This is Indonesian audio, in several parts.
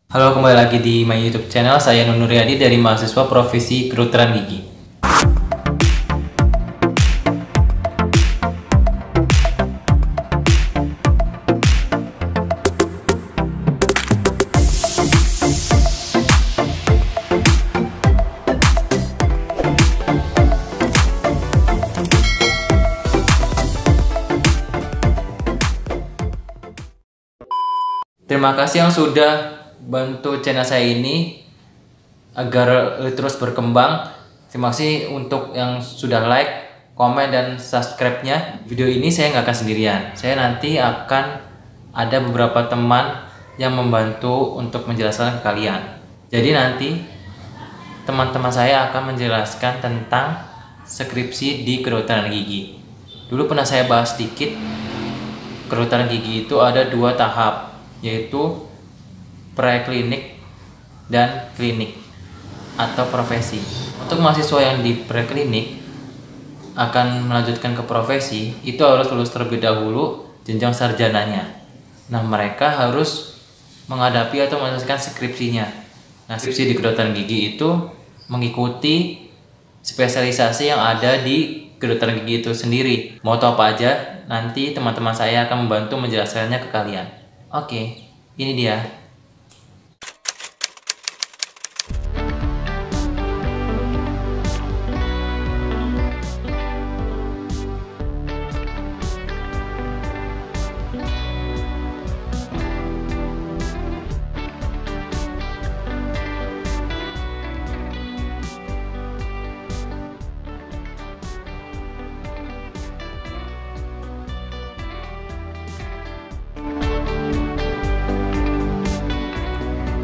Halo, kembali lagi di my YouTube channel. Saya Nunur Riyadi dari mahasiswa profesi kedokteran gigi. Terima kasih yang sudah bantu channel saya ini agar terus berkembang. Terima kasih untuk yang sudah like, komen, dan subscribe-nya. Video ini saya nggak akan sendirian. Saya nanti akan ada beberapa teman yang membantu untuk menjelaskan ke kalian. Jadi nanti teman-teman saya akan menjelaskan tentang skripsi di kedokteran gigi. Dulu pernah saya bahas sedikit. Kedokteran gigi itu ada 2 tahap, yaitu preklinik dan klinik atau profesi. Untuk mahasiswa yang di preklinik akan melanjutkan ke profesi, itu harus lulus terlebih dahulu jenjang sarjananya. Nah, mereka harus menghadapi atau menyelesaikan skripsinya. Nah, skripsi di kedokteran gigi itu mengikuti spesialisasi yang ada di kedokteran gigi itu sendiri. Mau tahu apa aja? Nanti teman-teman saya akan membantu menjelaskannya ke kalian. Oke, ini dia.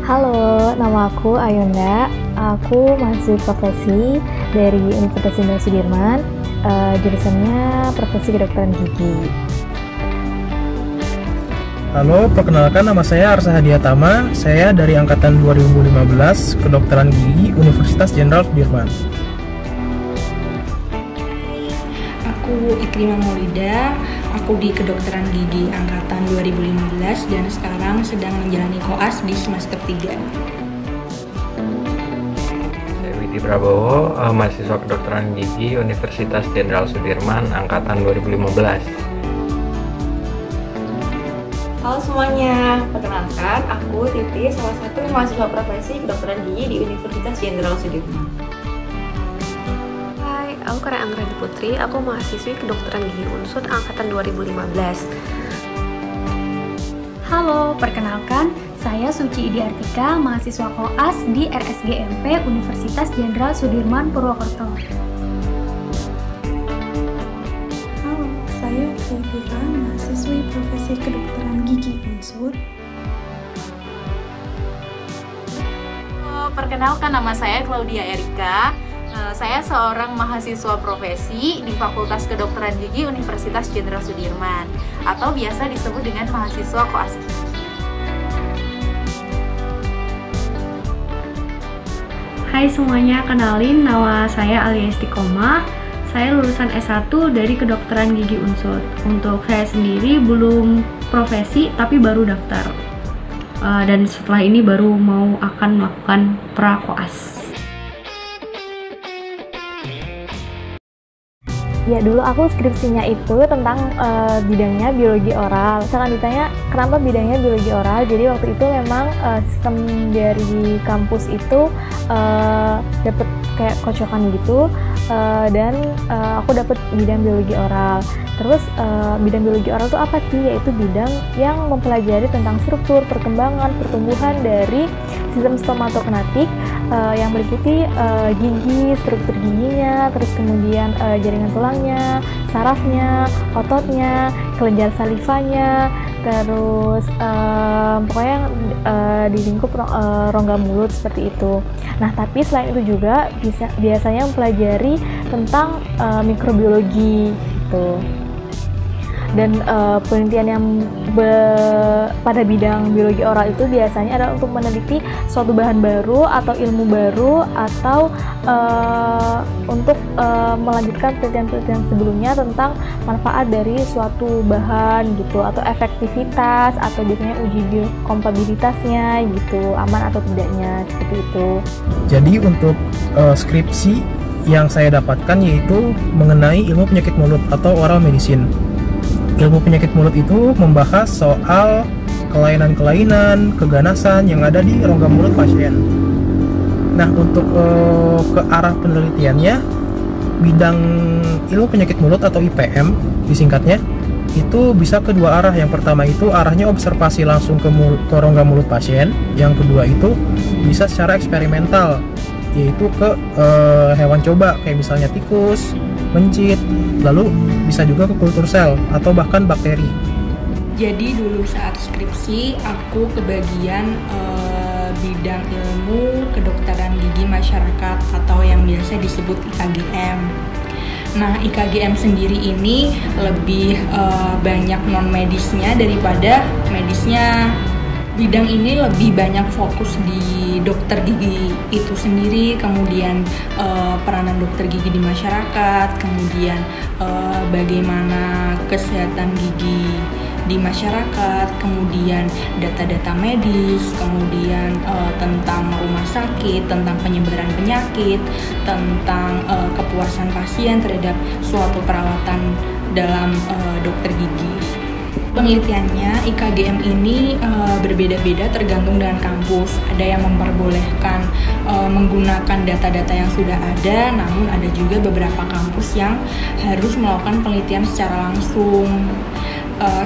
Halo, nama aku Ayunda. Aku mahasiswa profesi dari Universitas Jenderal Sudirman, jurusannya profesi kedokteran gigi. Halo, perkenalkan nama saya Arsa Hadiatama. Saya dari angkatan 2015 Kedokteran Gigi Universitas Jenderal Sudirman. Aku Ikrimah Maulida, aku di kedokteran gigi angkatan 2015 dan sekarang sedang menjalani koas di semester 3. Saya Widi Prabowo, mahasiswa kedokteran gigi Universitas Jenderal Sudirman angkatan 2015. Halo semuanya, perkenalkan aku Titi, salah satu mahasiswa profesi kedokteran gigi di Universitas Jenderal Sudirman. Hai, aku Karen Anggreni Putri, aku mahasiswi kedokteran gigi Unsud angkatan 2015. Halo, perkenalkan, saya Suci Idi Artika, mahasiswa koas di RSGMP Universitas Jenderal Sudirman Purwokerto. Halo, saya Fitira, mahasiswi profesi kedokteran gigi Unsud. Perkenalkan, nama saya Claudia Erika. Saya seorang mahasiswa profesi di Fakultas Kedokteran Gigi Universitas Jenderal Sudirman atau biasa disebut dengan mahasiswa koas gigi. Hai semuanya, kenalin nama saya Alia Istiqomah. Saya lulusan S1 dari Kedokteran Gigi Unsud. Untuk saya sendiri belum profesi tapi baru daftar. Dan setelah ini baru mau akan melakukan pra-koas. Ya, dulu aku skripsinya itu tentang bidangnya biologi oral. Misalkan ditanya kenapa bidangnya biologi oral, jadi waktu itu memang sistem dari kampus itu dapet kayak kocokan gitu, dan aku dapet bidang biologi oral. Terus bidang biologi oral itu apa sih? Yaitu bidang yang mempelajari tentang struktur, perkembangan, pertumbuhan dari sistem stomatognatik yang meliputi gigi, struktur giginya, terus kemudian jaringan tulangnya, sarafnya, ototnya, kelenjar salivanya, terus pokoknya di lingkup rongga mulut seperti itu. Nah, tapi selain itu juga biasanya mempelajari tentang mikrobiologi gitu. Dan penelitian yang pada bidang biologi oral itu biasanya adalah untuk meneliti suatu bahan baru atau ilmu baru, atau untuk melanjutkan penelitian-penelitian sebelumnya tentang manfaat dari suatu bahan gitu, atau efektivitas, atau biasanya uji biokompatibilitasnya gitu, aman atau tidaknya, seperti itu. Jadi untuk skripsi yang saya dapatkan yaitu mengenai ilmu penyakit mulut atau oral medicine. Ilmu penyakit mulut itu membahas soal kelainan-kelainan, keganasan yang ada di rongga mulut pasien. Nah, untuk ke arah penelitiannya, bidang ilmu penyakit mulut atau IPM disingkatnya, itu bisa kedua arah. Yang pertama itu arahnya observasi langsung ke rongga mulut pasien. Yang kedua itu bisa secara eksperimental, yaitu ke hewan coba kayak misalnya tikus, mencit, lalu bisa juga ke kultur sel atau bahkan bakteri. Jadi dulu saat skripsi aku kebagian bidang ilmu kedokteran gigi masyarakat atau yang biasa disebut IKGM. Nah, IKGM sendiri ini lebih banyak non medisnya daripada medisnya. Bidang ini lebih banyak fokus di dokter gigi itu sendiri, kemudian peranan dokter gigi di masyarakat, kemudian bagaimana kesehatan gigi di masyarakat, kemudian data-data medis, kemudian tentang rumah sakit, tentang penyebaran penyakit, tentang kepuasan pasien terhadap suatu perawatan dalam dokter gigi. Penelitiannya IKGM ini berbeda-beda tergantung dengan kampus. Ada yang memperbolehkan menggunakan data-data yang sudah ada, namun ada juga beberapa kampus yang harus melakukan penelitian secara langsung.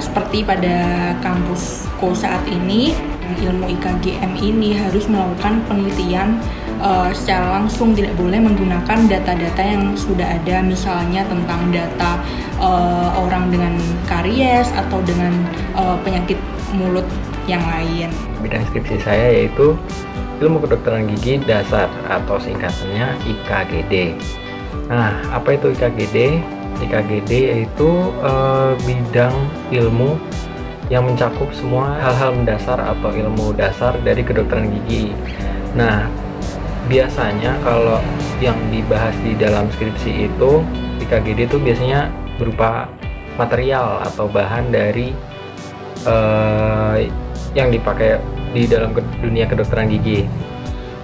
Seperti pada kampusku saat ini, ilmu IKGM ini harus melakukan penelitian secara langsung, tidak boleh menggunakan data-data yang sudah ada, misalnya tentang data orang dengan karies atau dengan penyakit mulut yang lain. Bidang skripsi saya yaitu ilmu kedokteran gigi dasar atau singkatannya IKGD. Nah, apa itu IKGD? IKGD yaitu bidang ilmu yang mencakup semua hal-hal mendasar atau ilmu dasar dari kedokteran gigi. Nah, biasanya kalau yang dibahas di dalam skripsi itu, IKGD itu biasanya berupa material atau bahan dari yang dipakai di dalam dunia kedokteran gigi.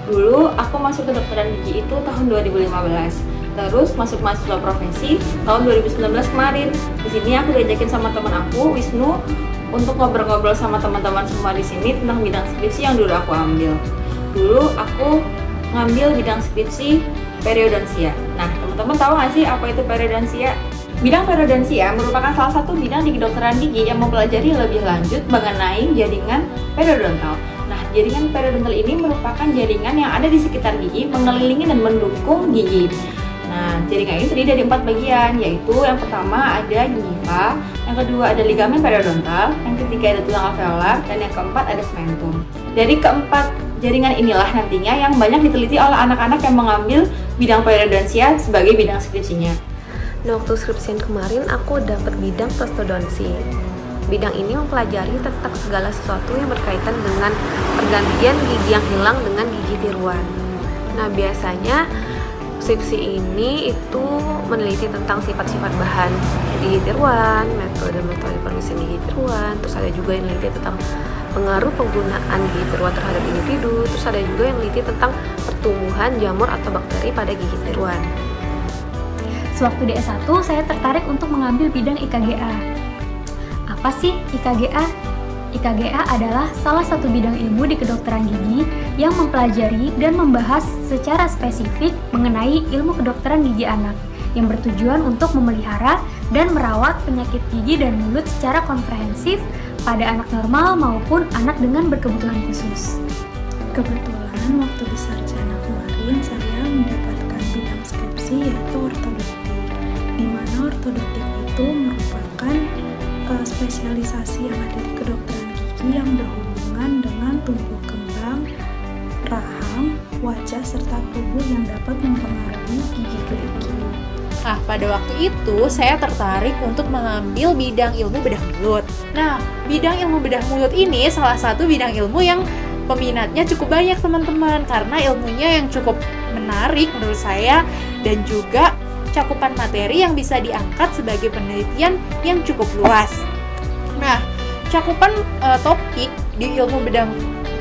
Dulu aku masuk kedokteran gigi itu tahun 2015. Terus masuk mahasiswa profesi tahun 2019 kemarin. Di sini aku diajakin sama teman aku, Wisnu, untuk ngobrol-ngobrol sama teman-teman semua di sini tentang bidang skripsi yang dulu aku ambil. Dulu aku ngambil bidang skripsi periodontia. Nah, teman-teman tahu nggak sih apa itu periodontia? Bidang periodontia merupakan salah satu bidang di kedokteran gigi yang mempelajari lebih lanjut mengenai jaringan periodontal. Nah, jaringan periodontal ini merupakan jaringan yang ada di sekitar gigi, mengelilingi dan mendukung gigi. Nah, jaringan ini terdiri dari 4 bagian, yaitu yang pertama ada gingiva, yang kedua ada ligamen periodontal, yang ketiga ada tulang alveolar, dan yang keempat ada cementum. Dari keempat jaringan inilah nantinya yang banyak diteliti oleh anak-anak yang mengambil bidang periodontia sebagai bidang skripsinya. Nah, waktu skripsian kemarin aku dapat bidang prostodonsi. Bidang ini mempelajari tentang segala sesuatu yang berkaitan dengan pergantian gigi yang hilang dengan gigi tiruan. Nah, biasanya skripsi ini itu meneliti tentang sifat-sifat bahan gigi tiruan, metode-metode pemeriksaan gigi tiruan, terus ada juga yang meneliti tentang pengaruh penggunaan gigi tiruan terhadap individu, terus ada juga yang meneliti tentang pertumbuhan jamur atau bakteri pada gigi tiruan. Sewaktu di S1, saya tertarik untuk mengambil bidang IKGA. Apa sih IKGA? IKGA adalah salah satu bidang ilmu di kedokteran gigi yang mempelajari dan membahas secara spesifik mengenai ilmu kedokteran gigi anak yang bertujuan untuk memelihara dan merawat penyakit gigi dan mulut secara komprehensif pada anak normal maupun anak dengan berkebutuhan khusus. Kebetulan waktu di sarjana kemarin saya mendapatkan bidang skripsi yaitu ortodontik, di mana ortodontik itu merupakan spesialisasi yang ada di kedokteran gigi yang berhubungan dengan tumbuh kembang, rahang, wajah, serta tubuh yang dapat mempengaruhi gigi gerigi. Nah, pada waktu itu saya tertarik untuk mengambil bidang ilmu bedah mulut. Nah, bidang ilmu bedah mulut ini salah satu bidang ilmu yang peminatnya cukup banyak teman-teman, karena ilmunya yang cukup menarik menurut saya dan juga cakupan materi yang bisa diangkat sebagai penelitian yang cukup luas. Nah, cakupan topik di ilmu bedah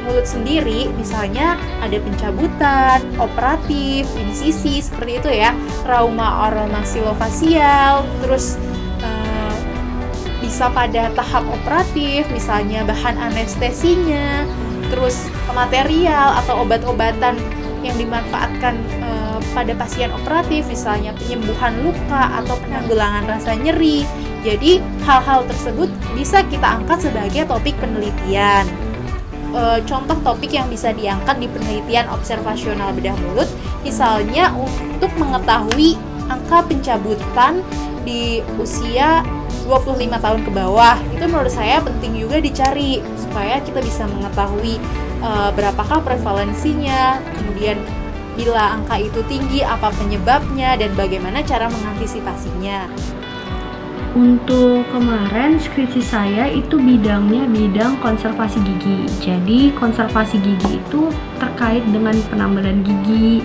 mulut sendiri, misalnya ada pencabutan, operatif, insisi, seperti itu ya, trauma oromaxilofasial, terus bisa pada tahap operatif, misalnya bahan anestesinya, terus material atau obat-obatan yang dimanfaatkan pada pasien operatif, misalnya penyembuhan luka atau penanggulangan rasa nyeri. Jadi hal-hal tersebut bisa kita angkat sebagai topik penelitian. Contoh topik yang bisa diangkat di penelitian observasional bedah mulut, misalnya untuk mengetahui angka pencabutan di usia 25 tahun ke bawah. Itu menurut saya penting juga dicari supaya kita bisa mengetahui berapakah prevalensinya, kemudian bila angka itu tinggi apa penyebabnya dan bagaimana cara mengantisipasinya. Untuk kemarin skripsi saya itu bidangnya bidang konservasi gigi. Jadi konservasi gigi itu terkait dengan penambalan gigi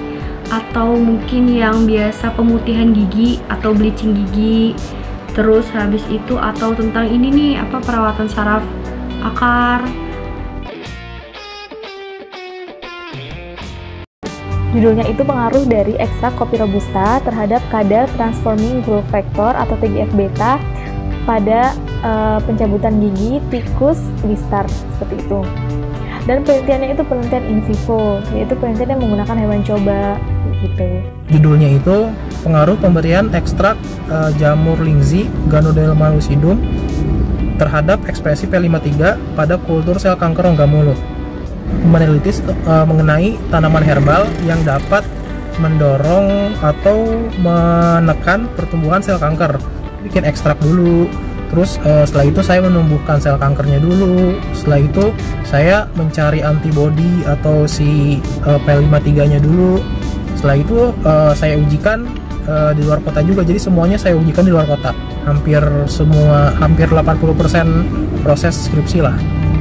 atau mungkin yang biasa pemutihan gigi atau bleaching gigi. Terus habis itu atau tentang ini nih perawatan saraf akar. Judulnya itu pengaruh dari ekstrak kopi robusta terhadap kadar transforming growth factor atau TGF-beta pada pencabutan gigi tikus Wistar, seperti itu. Dan penelitiannya itu penelitian in vivo, yaitu penelitian yang menggunakan hewan coba gitu. Judulnya itu pengaruh pemberian ekstrak jamur lingzi Ganoderma lucidum terhadap ekspresi P53 pada kultur sel kanker rongga mulut. Meneliti mengenai tanaman herbal yang dapat mendorong atau menekan pertumbuhan sel kanker. Bikin ekstrak dulu, terus setelah itu saya menumbuhkan sel kankernya dulu. Setelah itu saya mencari antibodi atau si P53 nya dulu. Setelah itu saya ujikan di luar kota juga, jadi semuanya saya ujikan di luar kota. Hampir 80% proses skripsi lah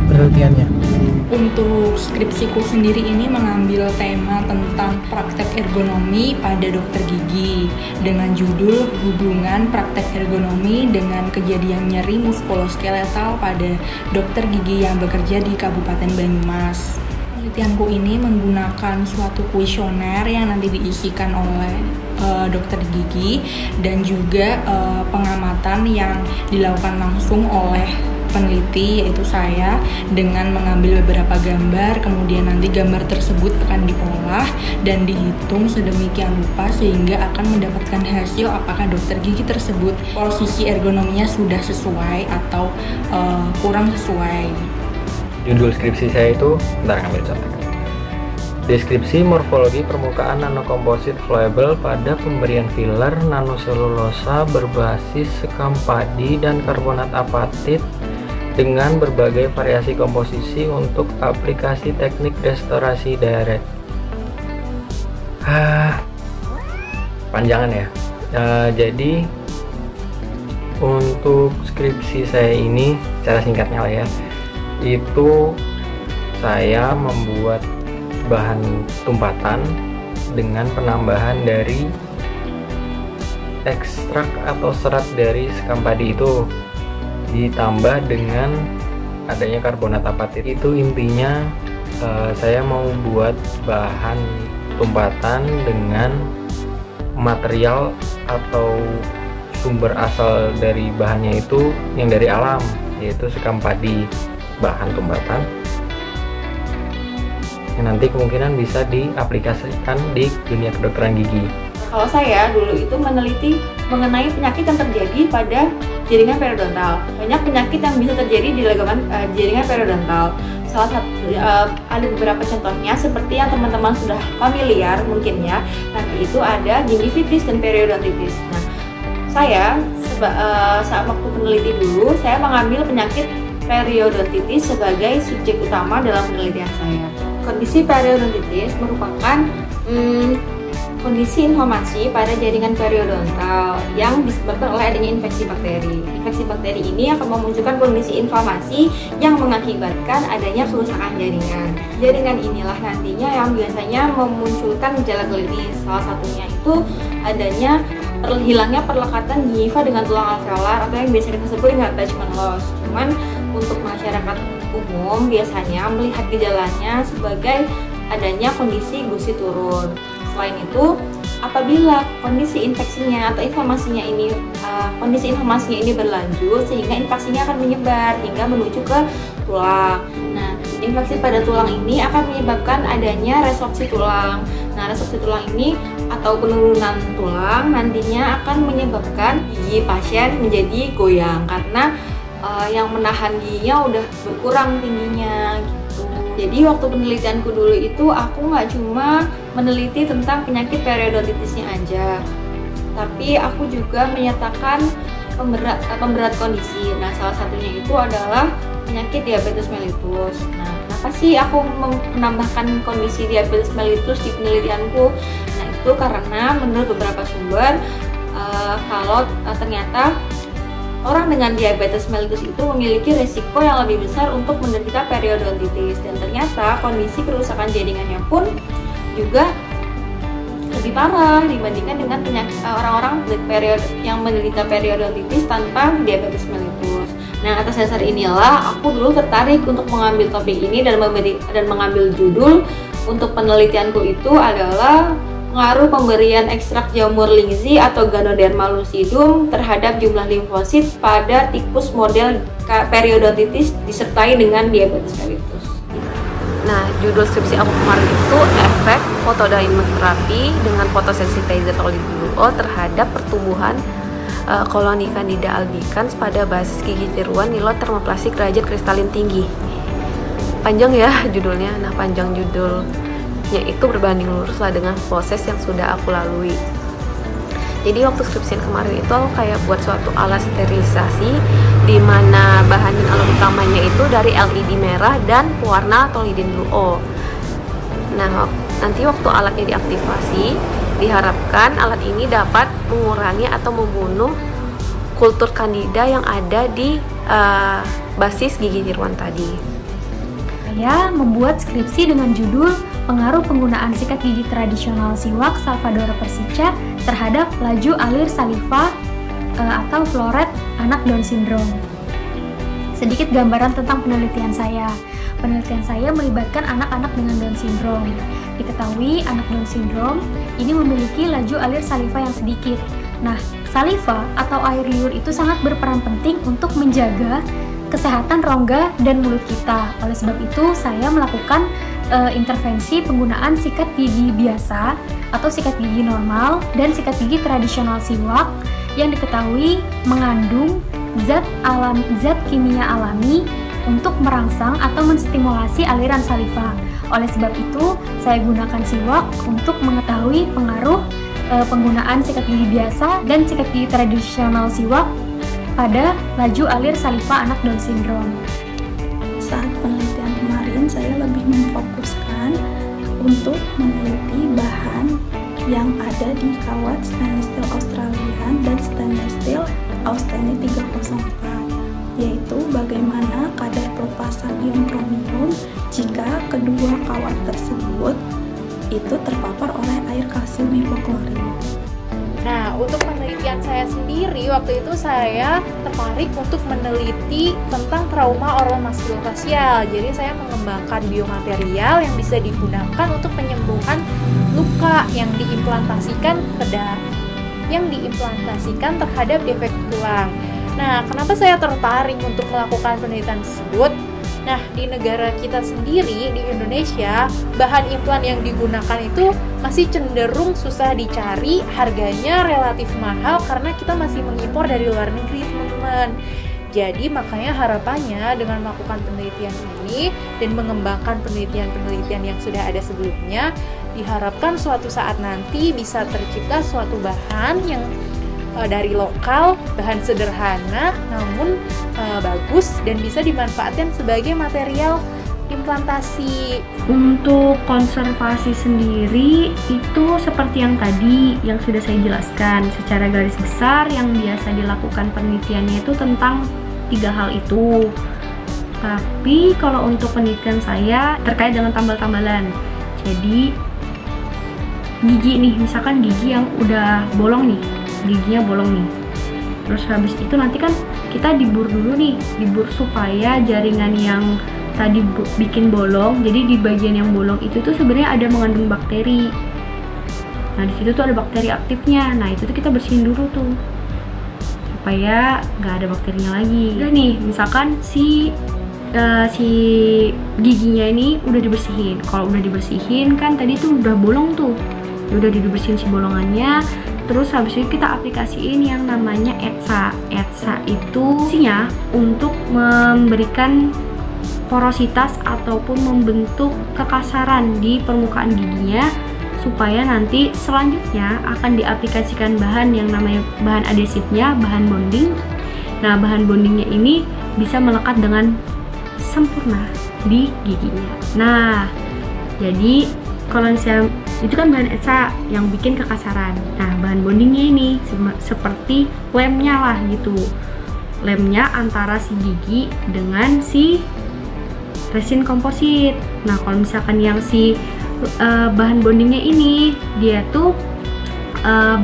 penelitiannya. Untuk skripsiku sendiri ini mengambil tema tentang praktek ergonomi pada dokter gigi dengan judul hubungan praktek ergonomi dengan kejadian nyeri muskuloskeletal pada dokter gigi yang bekerja di Kabupaten Banyumas. Penelitianku ini menggunakan suatu kuesioner yang nanti diisikan oleh dokter gigi dan juga pengamatan yang dilakukan langsung oleh peneliti, yaitu saya, dengan mengambil beberapa gambar. Kemudian nanti gambar tersebut akan diolah dan dihitung sedemikian rupa sehingga akan mendapatkan hasil apakah dokter gigi tersebut posisi ergonominya sudah sesuai atau kurang sesuai. Judul skripsi saya itu, bentar ngambil contoh. Deskripsi morfologi permukaan nanokomposit flowable pada pemberian filler nanoselulosa berbasis sekam padi dan karbonat apatit dengan berbagai variasi komposisi untuk aplikasi teknik restorasi direct. Panjangan ya. Jadi untuk skripsi saya ini, cara singkatnya lah ya, itu saya membuat bahan tumpatan dengan penambahan dari ekstrak atau serat dari sekam padi itu ditambah dengan adanya karbonat apatit. Itu intinya saya mau buat bahan tumpatan dengan material atau sumber asal dari bahannya itu yang dari alam, yaitu sekam padi, bahan tumpatan yang nanti kemungkinan bisa diaplikasikan di dunia kedokteran gigi. Kalau saya dulu itu meneliti mengenai penyakit yang terjadi pada jaringan periodontal. Banyak penyakit yang bisa terjadi di ligamen jaringan periodontal. Salah satu ada beberapa contohnya seperti yang teman-teman sudah familiar mungkin ya. Nanti itu ada gingivitis dan periodontitis. Nah, saya saat waktu peneliti dulu saya mengambil penyakit periodontitis sebagai subjek utama dalam penelitian saya. Kondisi periodontitis merupakan kondisi inflamasi pada jaringan periodontal yang disebabkan oleh adanya infeksi bakteri. Infeksi bakteri ini akan memunculkan kondisi inflamasi yang mengakibatkan adanya kerusakan jaringan. Jaringan inilah nantinya yang biasanya memunculkan gejala klinis. Salah satunya itu adanya hilangnya perlekatan gingiva dengan tulang alveolar atau yang biasa kita sebut dengan attachment loss. Cuman untuk masyarakat umum biasanya melihat gejalanya sebagai adanya kondisi gusi turun. Selain itu, apabila kondisi infeksinya atau inflamasinya ini berlanjut sehingga infeksinya akan menyebar hingga menuju ke tulang. Nah, infeksi pada tulang ini akan menyebabkan adanya resorpsi tulang. Nah, resorpsi tulang ini atau penurunan tulang nantinya akan menyebabkan gigi pasien menjadi goyang karena yang menahan giginya udah berkurang tingginya gitu. Jadi waktu penelitianku dulu itu aku nggak cuma meneliti tentang penyakit periodontitisnya aja, tapi aku juga menyertakan pemberat kondisi. Nah, salah satunya itu adalah penyakit diabetes mellitus. Nah, kenapa sih aku menambahkan kondisi diabetes mellitus di penelitianku? Nah, itu karena menurut beberapa sumber kalau ternyata orang dengan diabetes mellitus itu memiliki resiko yang lebih besar untuk menderita periodontitis, dan ternyata kondisi kerusakan jaringannya pun juga lebih parah dibandingkan dengan orang-orang yang menderita periodontitis tanpa diabetes mellitus. Nah, atas dasar inilah aku dulu tertarik untuk mengambil topik ini dan mengambil judul untuk penelitianku itu adalah pengaruh pemberian ekstrak jamur lingzi atau Ganoderma lucidum terhadap jumlah limfosit pada tikus model periodontitis disertai dengan diabetes mellitus. Nah, judul skripsi aku kemarin itu efek fotodynamoterapi dengan photosensitizer oligo terhadap pertumbuhan koloni Candida albicans pada basis gigi tiruan nilon termoplastik derajat kristalin tinggi. Panjang ya judulnya. Nah, panjang judulnya itu berbanding lurus lah dengan proses yang sudah aku lalui. Jadi waktu skripsi kemarin itu aku kayak buat suatu alat sterilisasi di mana bahan alat utamanya itu dari LED merah dan pewarna tolidin blue O. Nah, nanti waktu alatnya diaktifasi, diharapkan alat ini dapat mengurangi atau membunuh kultur Candida yang ada di basis gigi tiruan tadi. Saya membuat skripsi dengan judul pengaruh penggunaan sikat gigi tradisional siwak Salvador persica terhadap laju alir saliva atau floret anak Down syndrome. Sedikit gambaran tentang penelitian saya. Penelitian saya melibatkan anak-anak dengan Down syndrome. Diketahui anak Down syndrome ini memiliki laju alir saliva yang sedikit. Nah, saliva atau air liur itu sangat berperan penting untuk menjaga kesehatan rongga dan mulut kita. Oleh sebab itu, saya melakukan intervensi penggunaan sikat gigi biasa atau sikat gigi normal dan sikat gigi tradisional siwak yang diketahui mengandung zat kimia alami untuk merangsang atau menstimulasi aliran saliva. Oleh sebab itu, saya gunakan siwak untuk mengetahui pengaruh penggunaan sikat gigi biasa dan sikat gigi tradisional siwak pada laju alir saliva anak Down syndrome. Saat penelitian kemarin, saya lebih memfokuskan untuk meneliti bahan yang ada di kawat stainless steel Australian dan stainless steel Austeni 304, yaitu bagaimana kadar pelepasan ion kromium jika kedua kawat tersebut itu terpapar oleh air kalsium hipoklorit. Nah, untuk penelitian saya sendiri, waktu itu saya tertarik untuk meneliti tentang trauma oromaskulofasial. Jadi saya mengembangkan biomaterial yang bisa digunakan untuk penyembuhan luka yang diimplantasikan terhadap defek tulang. Nah, kenapa saya tertarik untuk melakukan penelitian tersebut? Nah, di negara kita sendiri, di Indonesia, bahan implan yang digunakan itu masih cenderung susah dicari, harganya relatif mahal karena kita masih mengimpor dari luar negeri, teman-teman. Jadi makanya harapannya dengan melakukan penelitian ini dan mengembangkan penelitian-penelitian yang sudah ada sebelumnya, diharapkan suatu saat nanti bisa tercipta suatu bahan yang dari lokal, bahan sederhana namun bagus dan bisa dimanfaatkan sebagai material implantasi. Untuk konservasi sendiri itu seperti yang tadi yang sudah saya jelaskan secara garis besar, yang biasa dilakukan penelitiannya itu tentang 3 hal itu. Tapi kalau untuk penelitian saya terkait dengan tambal-tambalan. Jadi gigi nih, misalkan gigi yang udah bolong nih, giginya bolong nih. Terus habis itu nanti kan kita dibur dulu nih, dibur supaya jaringan yang tadi bikin bolong, jadi di bagian yang bolong itu tuh sebenarnya ada mengandung bakteri. Nah di situ tuh ada bakteri aktifnya. Nah itu tuh kita bersihin dulu tuh supaya nggak ada bakterinya lagi. Udah nih, misalkan si giginya ini udah dibersihin. Kalau udah dibersihin kan tadi tuh udah bolong tuh, udah dibersihin si bolongannya. Terus habis itu kita aplikasiin yang namanya ETSA. ETSA itu fungsinya untuk memberikan porositas ataupun membentuk kekasaran di permukaan giginya, supaya nanti selanjutnya akan diaplikasikan bahan yang namanya bahan adesifnya, bahan bonding. Nah bahan bondingnya ini bisa melekat dengan sempurna di giginya. Nah jadi kalau misalnya itu kan bahan ETSA yang bikin kekasaran. Nah bahan bondingnya ini seperti lemnya lah gitu, lemnya antara si gigi dengan si resin komposit. Nah kalau misalkan yang si bahan bondingnya ini dia tuh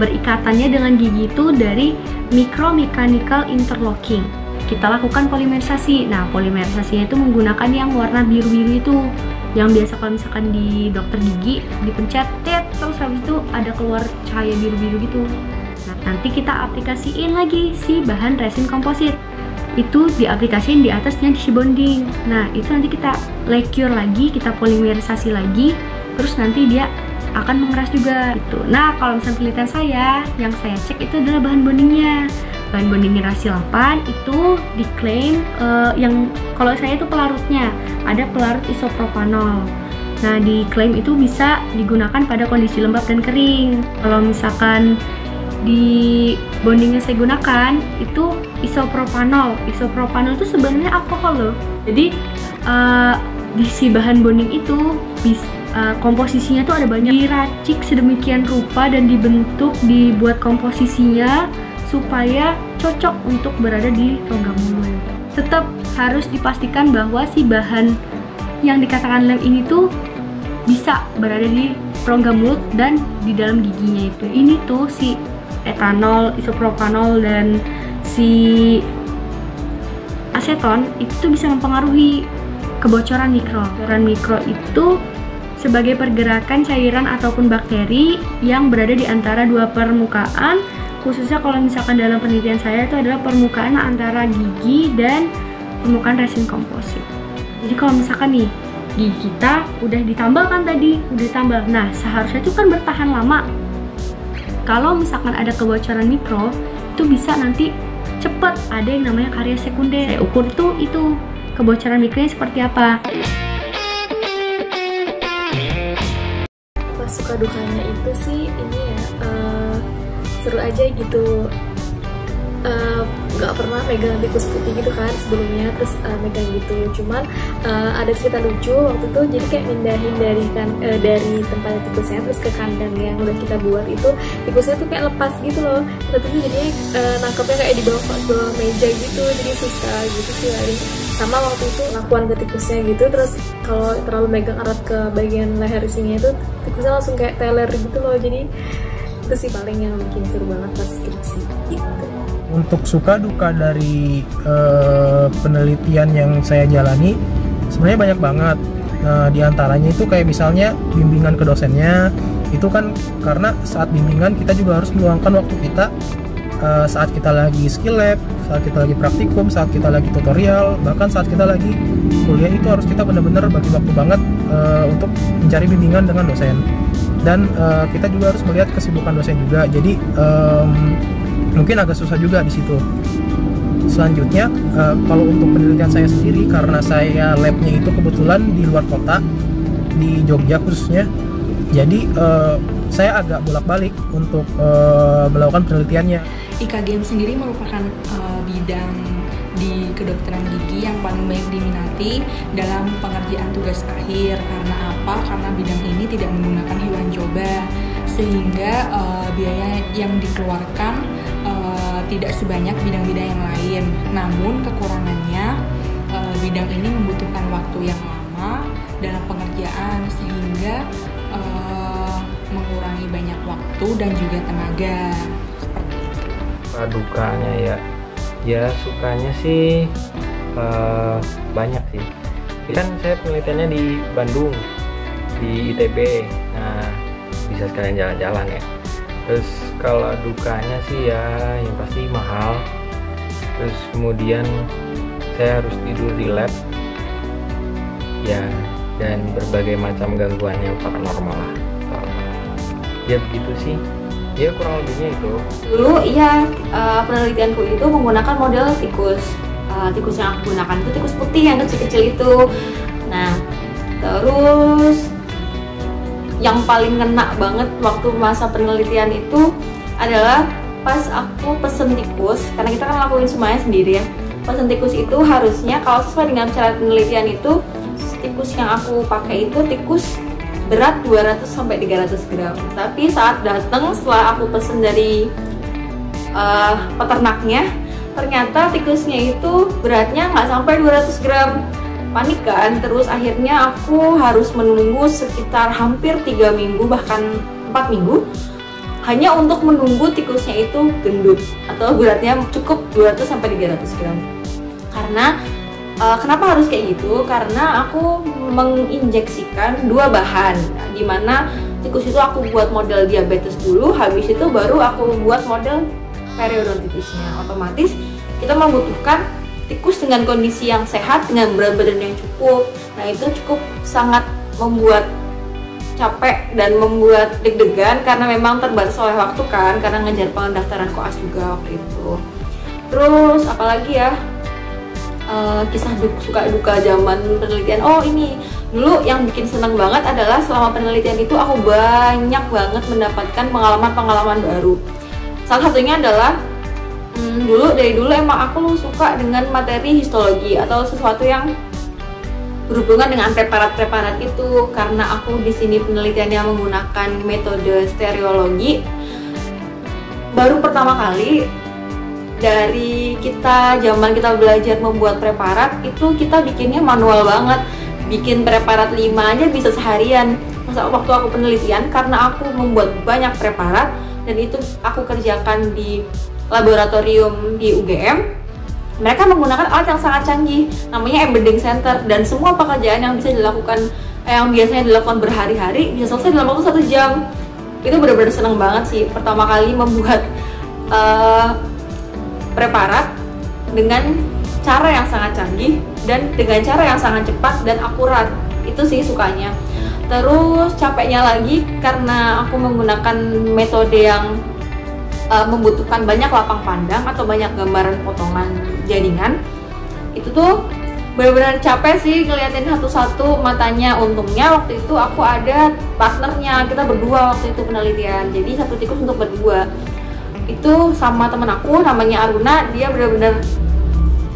berikatannya dengan gigi itu dari micromechanical interlocking. Kita lakukan polimerisasi. Nah polimerisasinya itu menggunakan yang warna biru-biru itu, yang biasa kalau misalkan di dokter gigi dipencet terus habis itu ada keluar cahaya biru-biru gitu. Nah nanti kita aplikasiin lagi si bahan resin komposit, itu diaplikasiin di atasnya si bonding. Nah itu nanti kita lacquer lagi, kita polimerisasi lagi, terus nanti dia akan mengeras juga gitu. Nah kalau misalnya penelitian saya, yang saya cek itu adalah bahan bondingnya. Bahan bondingnya rasi 8 itu diklaim yang kalau saya itu pelarutnya ada pelarut isopropanol. Nah diklaim itu bisa digunakan pada kondisi lembab dan kering. Kalau misalkan di bondingnya saya gunakan itu isopropanol. Isopropanol itu sebenarnya alkohol loh. Jadi di si bahan bonding itu komposisinya tuh ada banyak, diracik sedemikian rupa dan dibuat komposisinya supaya cocok untuk berada di rongga mulut. Tetap harus dipastikan bahwa si bahan yang dikatakan lem ini tuh bisa berada di rongga mulut dan di dalam giginya itu. Ini tuh si etanol, isopropanol, dan si aseton itu tuh bisa mempengaruhi kebocoran mikro. Kebocoran mikro itu sebagai pergerakan cairan ataupun bakteri yang berada di antara dua permukaan, khususnya kalau misalkan dalam penelitian saya itu adalah permukaan antara gigi dan permukaan resin komposit. Jadi kalau misalkan nih gigi kita udah ditambal kan tadi, udah ditambal. Nah seharusnya itu kan bertahan lama. Kalau misalkan ada kebocoran mikro, itu bisa nanti cepet ada yang namanya karies sekunder. Saya ukur tuh itu kebocoran mikronya seperti apa. Pas suka dukanya itu sih ini ya seru aja gitu. Nggak pernah megang tikus putih gitu kan sebelumnya, terus megang gitu. Cuman ada cerita lucu waktu itu, jadi kayak mindahin dari tempat tikusnya terus ke kandang yang udah kita buat itu, tikusnya tuh kayak lepas gitu loh. Tapi jadinya nangkepnya kayak di bawah meja gitu, jadi susah gitu sih lari. Sama waktu itu lakuan ke tikusnya gitu, terus kalau terlalu megang erat ke bagian leher sini itu tikusnya langsung kayak teler gitu loh. Jadi itu sih paling yang bikin seru banget pas skripsi gitu. Untuk suka duka dari penelitian yang saya jalani sebenarnya banyak banget. Di antaranya itu kayak misalnya bimbingan ke dosennya, itu kan karena saat bimbingan kita juga harus meluangkan waktu kita saat kita lagi skill lab, saat kita lagi praktikum, saat kita lagi tutorial, bahkan saat kita lagi kuliah itu harus kita benar-benar bagi waktu banget untuk mencari bimbingan dengan dosen. Dan kita juga harus melihat kesibukan dosen juga, jadi mungkin agak susah juga di situ. Selanjutnya, kalau untuk penelitian saya sendiri, karena saya labnya itu kebetulan di luar kota, di Jogja khususnya, jadi saya agak bolak-balik untuk melakukan penelitiannya. IKGM sendiri merupakan bidang di kedokteran gigi yang paling banyak diminati dalam pengerjaan tugas akhir. Karena apa? Karena bidang ini tidak menggunakan hewan coba, sehingga biaya yang dikeluarkan tidak sebanyak bidang-bidang yang lain. Namun kekurangannya, bidang ini membutuhkan waktu yang lama dalam pengerjaan, sehingga mengurangi banyak waktu dan juga tenaga. Seperti itu. Dukanya ya sukanya sih banyak sih. Kan saya penelitiannya di Bandung, di ITB. Nah, bisa sekalian jalan-jalan ya. Terus kalau dukanya sih ya yang pasti mahal. Terus kemudian saya harus tidur di lab ya, dan berbagai macam gangguan yang paranormal lah. Ya begitu sih, ya kurang lebihnya itu. Dulu iya, penelitianku itu menggunakan model tikus. Tikus yang aku gunakan itu tikus putih yang kecil-kecil itu. Nah, terus yang paling kena banget waktu masa penelitian itu adalah pas aku pesen tikus, karena kita kan lakuin semuanya sendiri ya. Pesen tikus itu harusnya kalau sesuai dengan cara penelitian itu, tikus yang aku pakai itu tikus berat 200-300 gram. Tapi saat datang setelah aku pesen dari peternaknya, ternyata tikusnya itu beratnya nggak sampai 200 gram. Panik kan, terus akhirnya aku harus menunggu sekitar hampir 3 minggu bahkan 4 minggu hanya untuk menunggu tikusnya itu gendut atau beratnya cukup 200-300 gram. Karena kenapa harus kayak gitu? Karena aku menginjeksikan 2 bahan, dimana tikus itu aku buat model diabetes dulu, habis itu baru aku buat model periodontitisnya. Otomatis kita membutuhkan tikus dengan kondisi yang sehat, dengan berat badan yang cukup. Nah, itu cukup sangat membuat capek dan membuat deg-degan karena memang terbatas oleh waktu kan, karena ngejar pendaftaran koas juga waktu itu. Terus apalagi ya, kisah suka duka zaman penelitian. Oh, ini dulu yang bikin senang banget adalah selama penelitian itu aku banyak banget mendapatkan pengalaman-pengalaman baru. Salah satunya adalah dari dulu emang aku suka dengan materi histologi atau sesuatu yang berhubungan dengan preparat-preparat itu, karena aku di sini penelitiannya menggunakan metode stereologi. Baru pertama kali dari zaman kita belajar membuat preparat itu kita bikinnya manual banget. Bikin preparat 5 aja bisa seharian. Masa waktu aku penelitian, karena aku membuat banyak preparat dan itu aku kerjakan di laboratorium di UGM, mereka menggunakan alat yang sangat canggih, namanya embedding center, dan semua pekerjaan yang bisa dilakukan, yang biasanya dilakukan berhari-hari, bisa selesai dalam waktu 1 jam. Itu benar-benar seneng banget sih, pertama kali membuat preparat dengan cara yang sangat canggih dan dengan cara yang sangat cepat dan akurat. Itu sih sukanya. Terus capeknya lagi karena aku menggunakan metode yang membutuhkan banyak lapang pandang atau banyak gambaran potongan jaringan. Itu tuh benar-benar capek sih ngeliatin satu-satu matanya. Untungnya waktu itu aku ada partnernya, kita berdua waktu itu penelitian, jadi satu tikus untuk berdua. Itu sama temen aku namanya Aruna, dia benar-benar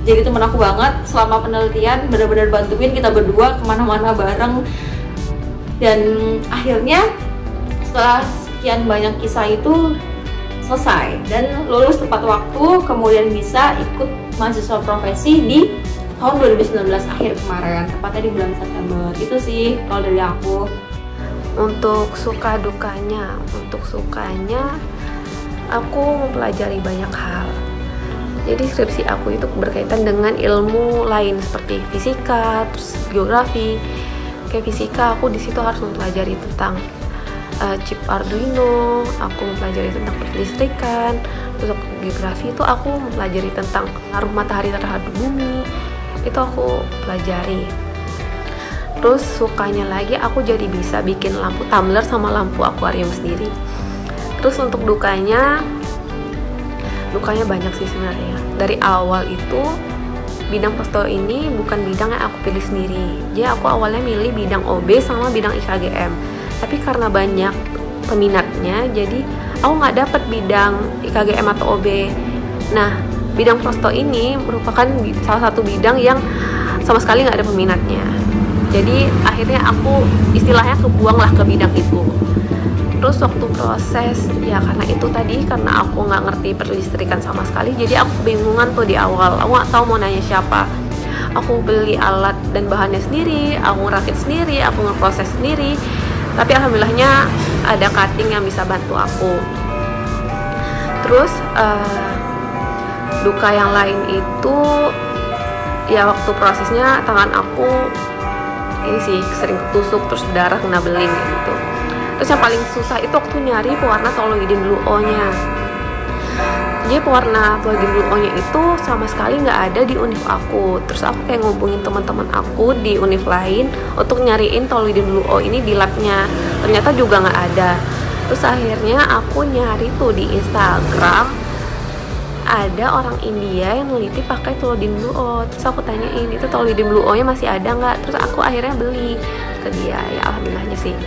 jadi temen aku banget selama penelitian, benar-benar bantuin kita berdua kemana-mana bareng. Dan akhirnya setelah sekian banyak kisah itu selesai dan lulus tepat waktu, kemudian bisa ikut mahasiswa profesi di tahun 2019 akhir kemarin, tepatnya di bulan September. Itu sih kalau dari aku. Untuk suka dukanya, aku mempelajari banyak hal. Jadi skripsi aku itu berkaitan dengan ilmu lain seperti fisika, terus geografi. Kayak fisika, aku di situ harus mempelajari tentang chip Arduino, aku mempelajari tentang listrikan. Terus geografi itu aku mempelajari tentang pengaruh matahari terhadap bumi, itu aku pelajari. Terus sukanya lagi, aku jadi bisa bikin lampu tumbler sama lampu akuarium sendiri. Terus untuk dukanya banyak sih sebenarnya. Dari awal itu bidang pasto ini bukan bidang yang aku pilih sendiri. Jadi aku awalnya milih bidang OB sama bidang IKGM. Tapi karena banyak peminatnya, jadi aku nggak dapet bidang IKGM atau OB. Nah, bidang prosto ini merupakan salah satu bidang yang sama sekali nggak ada peminatnya. Jadi akhirnya aku istilahnya kebuang lah ke bidang itu. Terus waktu proses, ya karena itu tadi, karena aku nggak ngerti perlistrikan sama sekali, jadi aku bingungan tuh di awal. Aku nggak tahu mau nanya siapa. Aku beli alat dan bahannya sendiri, aku ngerakit sendiri, aku ngeproses sendiri. Tapi alhamdulillahnya ada cutting yang bisa bantu aku. Terus duka yang lain itu, ya waktu prosesnya tangan aku ini sih sering ketusuk, terus darah kena beling gitu. Terus yang paling susah itu waktu nyari pewarna toluidin blue O-nya. Jadi pewarna toluidin blue O-nya itu sama sekali nggak ada di univ aku. Terus aku kayak ngubungin teman-teman aku di univ lain untuk nyariin toluidin blue O ini di labnya. Ternyata juga nggak ada. Terus akhirnya aku nyari tuh di Instagram, ada orang India yang neliti pakai toluidin blue O. Terus aku tanyain, itu toluidin blue O-nya masih ada nggak? Terus aku akhirnya beli ke dia. Ya alhamdulillahnya sih.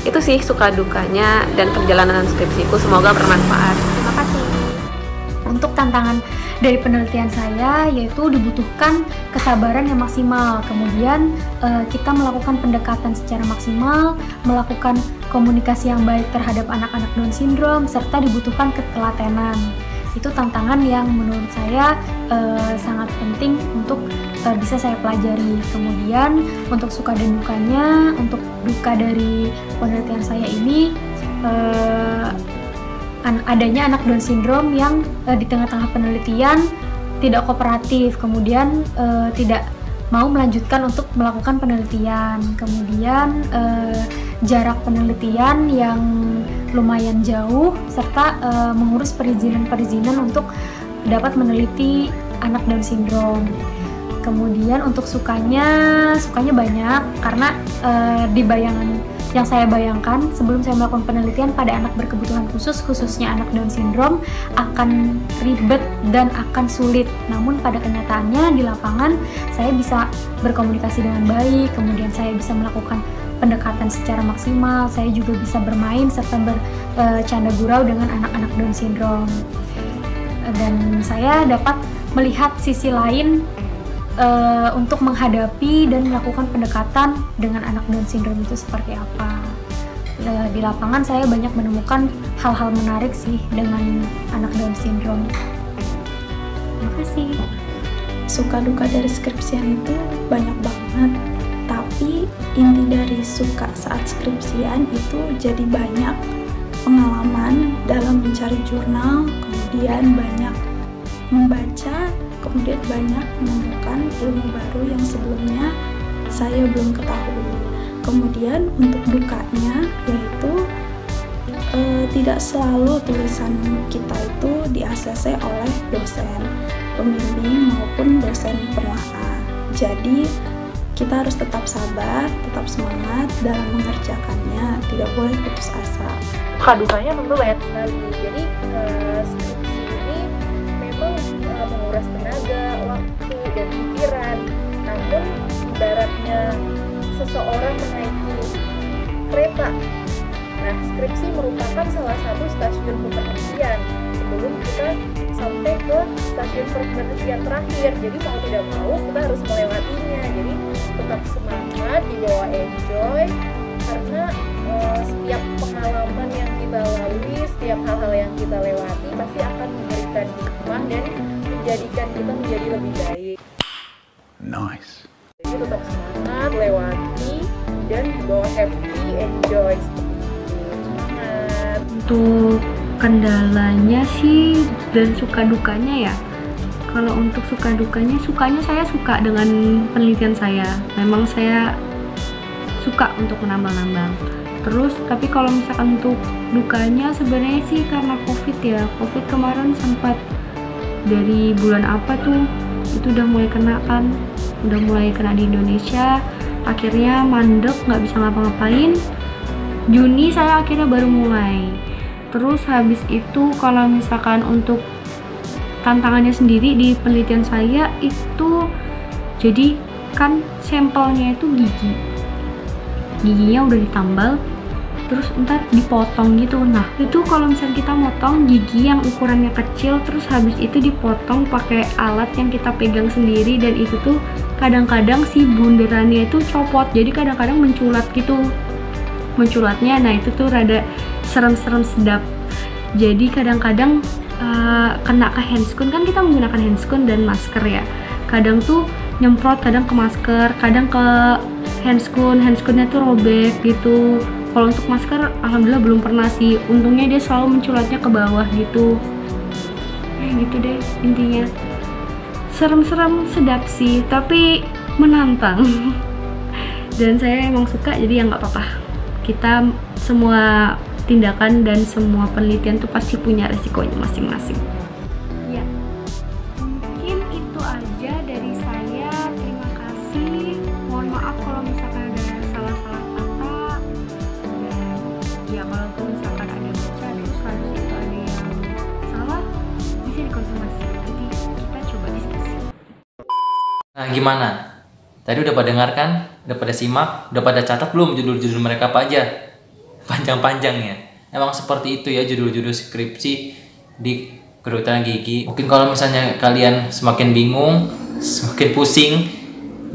Itu sih suka dukanya dan perjalanan skripsiku, semoga bermanfaat. Terima kasih. Untuk tantangan dari penelitian saya, yaitu dibutuhkan kesabaran yang maksimal, kemudian kita melakukan pendekatan secara maksimal, melakukan komunikasi yang baik terhadap anak-anak Down syndrome, serta dibutuhkan ketelatenan. Itu tantangan yang menurut saya sangat penting untuk bisa saya pelajari. Kemudian untuk suka dan dukanya, untuk duka dari penelitian saya ini, adanya anak Down syndrome yang di tengah-tengah penelitian tidak kooperatif, kemudian tidak mau melanjutkan untuk melakukan penelitian. Kemudian jarak penelitian yang lumayan jauh, serta mengurus perizinan untuk dapat meneliti anak Down syndrome. Kemudian untuk sukanya banyak, karena di bayangan yang saya bayangkan sebelum saya melakukan penelitian pada anak berkebutuhan khusus, khususnya anak Down syndrome, akan ribet dan akan sulit. Namun pada kenyataannya di lapangan saya bisa berkomunikasi dengan baik, kemudian saya bisa melakukan pendekatan secara maksimal, saya juga bisa bermain serta bercanda gurau dengan anak-anak Down syndrome. Dan saya dapat melihat sisi lain untuk menghadapi dan melakukan pendekatan dengan anak Down syndrome itu seperti apa. Di lapangan saya banyak menemukan hal-hal menarik sih dengan anak Down syndrome. Terima kasih. Suka duka dari skripsian itu banyak banget, tapi inti dari suka saat skripsian itu jadi banyak pengalaman dalam mencari jurnal, kemudian banyak membaca, kemudian banyak menemukan ilmu baru yang sebelumnya saya belum ketahui. Kemudian untuk dukanya, yaitu tidak selalu tulisan kita itu di-ACC oleh dosen pembimbing maupun dosen penelaah. Jadi kita harus tetap sabar, tetap semangat dalam mengerjakannya, tidak boleh putus asa. Dukanya tentu banyak sekali. Jadi skripsi ini memang menguras tenaga, waktu, dan pikiran. Namun ibaratnya seseorang menaiki kereta. Nah, skripsi merupakan salah satu stasiun pemberhentian sebelum kita sampai ke stasiun pemberhentian terakhir. Jadi mau tidak mau kita harus melewatinya. Jadi tetap semangat, dibawa enjoy, karena setiap pengalaman yang kita lalui, setiap hal-hal yang kita lewati pasti akan memberikan hikmah dan menjadikan kita menjadi lebih baik. Nice. Jadi tetap semangat, lewati, dan bawa happy, enjoy. Semangat. Untuk kendalanya sih dan suka dukanya ya. Kalau untuk suka dukanya, sukanya saya suka dengan penelitian saya. Memang saya suka untuk menambang-nambang. Terus tapi kalau misalkan untuk dukanya sebenarnya sih karena COVID ya. COVID kemarin sempat dari bulan apa tuh itu udah mulai kena kan, udah mulai kena di Indonesia. Akhirnya mandek, nggak bisa ngapa-ngapain. Juni saya akhirnya baru mulai. Terus habis itu kalau misalkan untuk tantangannya sendiri di penelitian saya itu, jadi kan sampelnya itu giginya udah ditambal, terus ntar dipotong gitu. Nah itu kalau misalnya kita motong gigi yang ukurannya kecil, terus habis itu dipotong pakai alat yang kita pegang sendiri, dan itu tuh kadang-kadang si bunderannya itu copot, jadi kadang-kadang menculat gitu menculatnya. Nah itu tuh rada serem-serem sedap. Jadi kadang-kadang kena ke handscoon, kan kita menggunakan handscoon dan masker ya, kadang tuh nyemprot, kadang ke masker, kadang ke handscoonnya tuh robek gitu. Kalau untuk masker alhamdulillah belum pernah sih, untungnya dia selalu menculatnya ke bawah gitu. Gitu deh intinya, serem-serem sedap sih, tapi menantang. Dan saya emang suka, jadi ya nggak apa-apa. Kita semua tindakan dan semua penelitian tuh pasti punya resikonya masing-masing. Ya, mungkin itu aja dari saya. Terima kasih. Mohon maaf kalau misalkan ada salah-salah kata. Dan ya kalau misalkan ada baca terus harus itu ada yang salah, bisa dikonfirmasi. Nanti kita coba diskusi. Nah gimana? Tadi udah pada dengarkan? Udah pada simak? Udah pada catat belum judul-judul mereka apa aja? Panjang-panjang ya. Emang seperti itu ya judul-judul skripsi di kedokteran gigi. Mungkin kalau misalnya kalian semakin bingung, semakin pusing,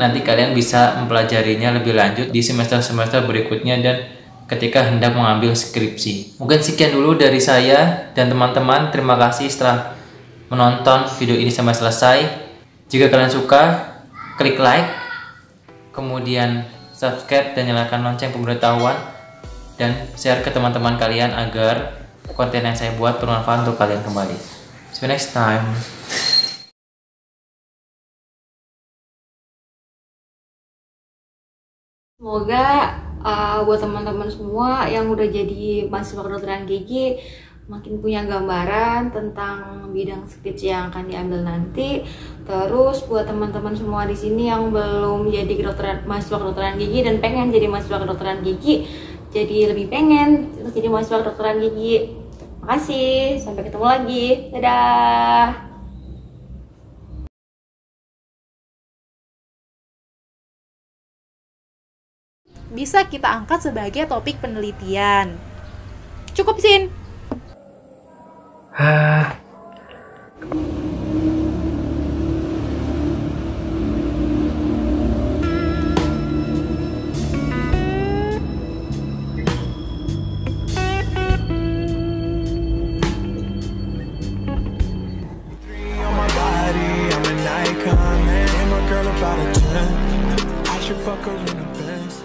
nanti kalian bisa mempelajarinya lebih lanjut di semester-semester berikutnya dan ketika hendak mengambil skripsi. Mungkin sekian dulu dari saya dan teman-teman. Terima kasih setelah menonton video ini sampai selesai. Jika kalian suka, klik like, kemudian subscribe dan nyalakan lonceng pemberitahuan, dan share ke teman-teman kalian agar konten yang saya buat bermanfaat untuk kalian kembali. See you next time. Semoga buat teman-teman semua yang udah jadi mahasiswa kedokteran gigi makin punya gambaran tentang bidang skripsi yang akan diambil nanti. Terus buat teman-teman semua di sini yang belum jadi mahasiswa kedokteran gigi dan pengen jadi mahasiswa kedokteran gigi, jadi lebih pengen untuk jadi mahasiswa kedokteran gigi. Makasih, sampai ketemu lagi. Dadah. Bisa kita angkat sebagai topik penelitian. Cukup, Sin. About a 10, I should fuck her in the Benz.